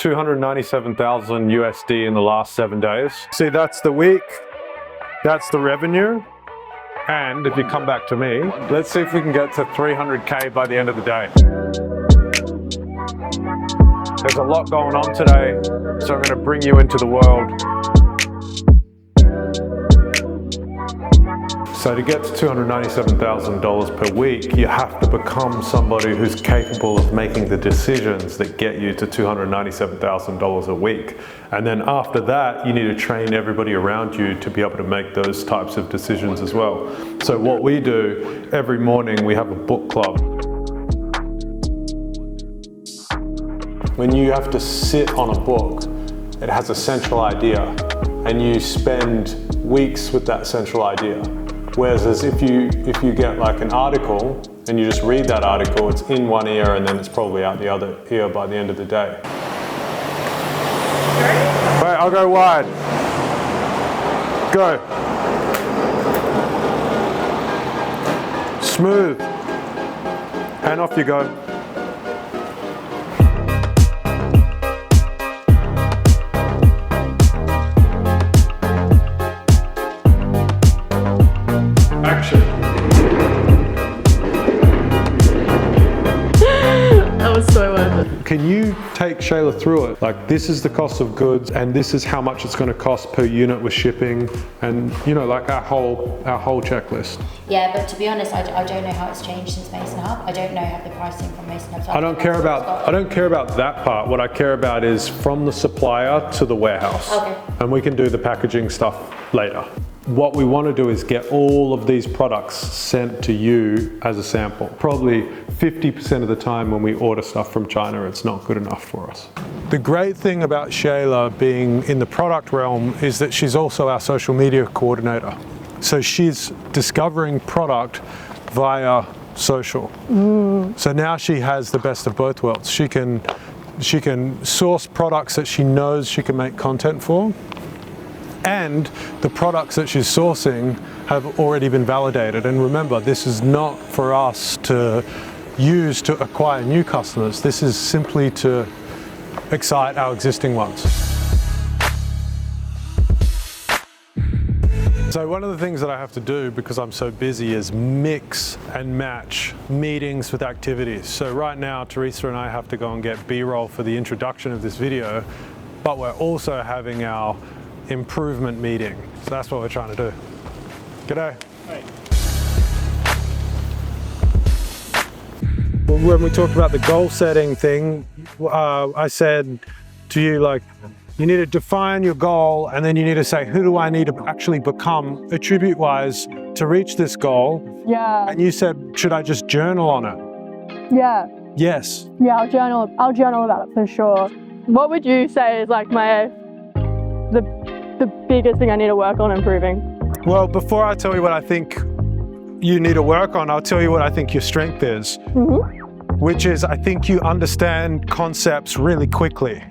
297,000 USD in the last 7 days. See, that's the week, that's the revenue. And if you come back to me, let's see if we can get to 300K by the end of the day. There's a lot going on today, so I'm going to bring you into the world. So to get to $297,000 per week, you have to become somebody who's capable of making the decisions that get you to $297,000 a week. And then after that, you need to train everybody around you to be able to make those types of decisions as well. So what we do, every morning we have a book club. When you have to sit on a book, it has a central idea, and you spend weeks with that central idea. Whereas if you get like an article and you just read that article, it's in one ear and then it's probably out the other ear by the end of the day. Wait, I'll go wide. Go. Smooth. And off you go. That was so worth it. Can you take Shayla through it? Like, this is the cost of goods and this is how much it's going to cost per unit with shipping, and you know, like our whole checklist. Yeah, but to be honest, I don't know how it's changed since Mason Hub. I don't know how the pricing from Mason Hub. I don't care about that part. What I care about is from the supplier to the warehouse. Okay. And we can do the packaging stuff later. What we want to do is get all of these products sent to you as a sample. Probably 50% of the time when we order stuff from China, it's not good enough for us. The great thing about Shayla being in the product realm is that she's also our social media coordinator. So she's discovering product via social. So now she has the best of both worlds. She can source products that she knows she can make content for, and the products that she's sourcing have already been validated. And remember, this is not for us to use to acquire new customers. This is simply to excite our existing ones. So one of the things that I have to do because I'm so busy is mix and match meetings with activities. So right now, Teresa and I have to go and get B-roll for the introduction of this video, but we're also having our improvement meeting. So that's what we're trying to do. G'day. Hey. When we talked about the goal setting thing, I said to you, like, you need to define your goal and then you need to say, who do I need to actually become attribute-wise to reach this goal? Yeah. And you said, should I just journal on it? Yeah. Yes. Yeah, I'll journal about it for sure. What would you say is like the biggest thing I need to work on improving? Well, before I tell you what I think you need to work on, I'll tell you what I think your strength is, which is I think you understand concepts really quickly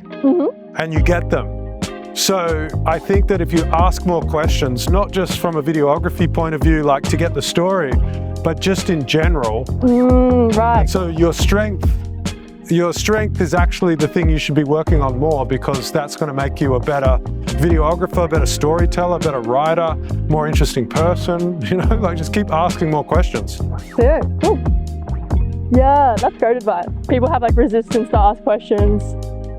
and you get them. So I think that if you ask more questions, not just from a videography point of view, like to get the story, but just in general. Right. So your strength is actually the thing you should be working on more, because that's going to make you a better videographer, better storyteller, better writer, more interesting person. You know, like just keep asking more questions. Yeah, cool. Yeah, that's great advice. People have like resistance to ask questions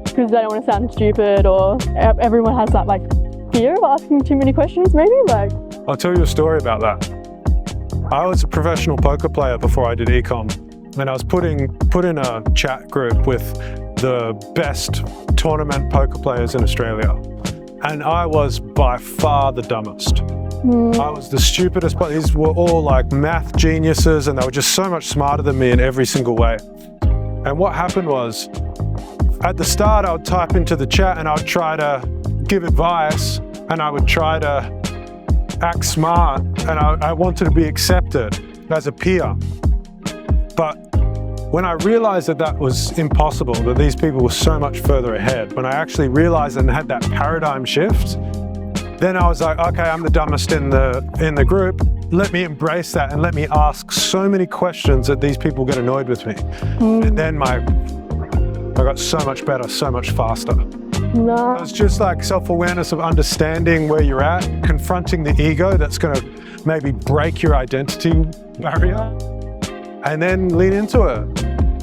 because they don't want to sound stupid, or everyone has that like fear of asking too many questions maybe. Like, I'll tell you a story about that. I was a professional poker player before I did ecom. And I was put in a chat group with the best tournament poker players in Australia. And I was by far the dumbest. I was the stupidest, but these were all like math geniuses and they were just so much smarter than me in every single way. And what happened was, at the start I would type into the chat and I would try to give advice and I would try to act smart and I wanted to be accepted as a peer. But when I realized that that was impossible, that these people were so much further ahead, when I actually realized and had that paradigm shift, then I was like, okay, I'm the dumbest in the group. Let me embrace that and let me ask so many questions that these people get annoyed with me. And then my I got so much better, so much faster. No. It's just like self-awareness of understanding where you're at, confronting the ego that's going to maybe break your identity barrier, and then lean into it.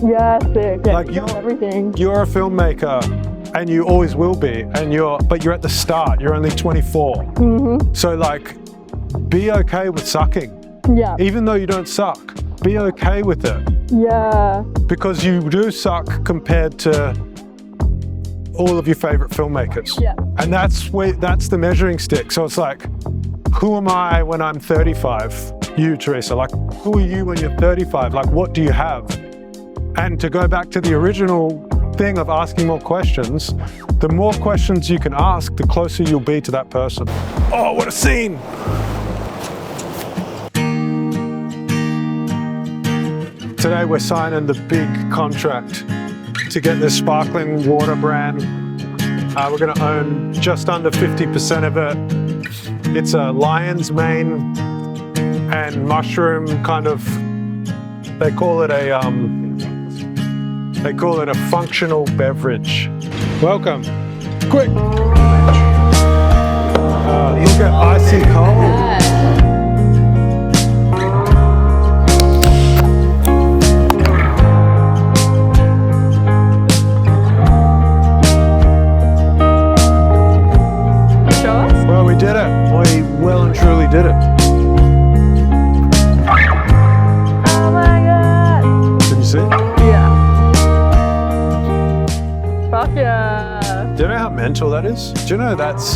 Yeah, sick. Yeah, Like you got everything. You're a filmmaker, and you always will be, but you're at the start. You're only 24. Mm-hmm. So like, be okay with sucking. Yeah. Even though you don't suck, be okay with it. Yeah. Because you do suck compared to all of your favorite filmmakers. Yeah. And that's the measuring stick. So it's like, who am I when I'm 35? You, Teresa, like, who are you when you're 35? Like, what do you have? And to go back to the original thing of asking more questions, the more questions you can ask, the closer you'll be to that person. Oh, what a scene! Today we're signing the big contract to get this sparkling water brand. We're going to own just under 50% of it. It's a lion's mane and mushroom kind of. They call it a functional beverage. Welcome. Quick. Look at icy cold. Well, we did it. We well and truly did it. Oh my god. Did you see? Yeah. Fuck yeah. Do you know how mental that is? Do you know that's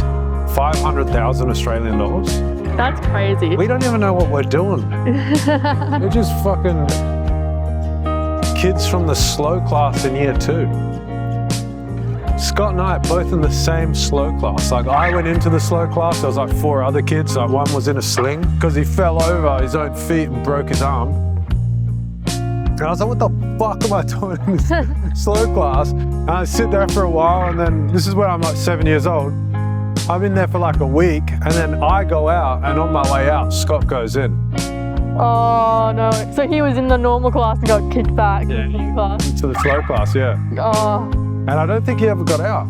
500,000 Australian dollars? That's crazy. We don't even know what we're doing. We're just fucking kids from the slow class in year 2. Scott and I are both in the same slow class. Like, I went into the slow class, there was like 4 other kids. Like, one was in a sling because he fell over his own feet and broke his arm. And I was like, what the fuck am I doing in this slow class? And I sit there for a while, and then this is when I'm like 7 years old. I'm in there for like a week, and then I go out, and on my way out, Scott goes in. Oh no. So he was in the normal class and got kicked back into the class. To the slow class, yeah. Oh. And I don't think he ever got out.